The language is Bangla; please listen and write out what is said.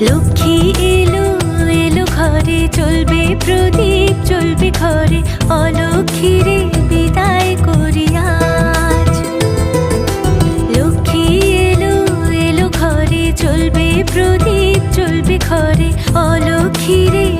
লক্ষ্মী এলো এলো ঘরে, চলবে প্রদীপ চলবে ঘরে, অলক্ষ্মীরে বিদায় করি আজ। লক্ষ্মী এলো এলো ঘরে, চলবে প্রদীপ চলবে ঘরে, অলক্ষ্মীরে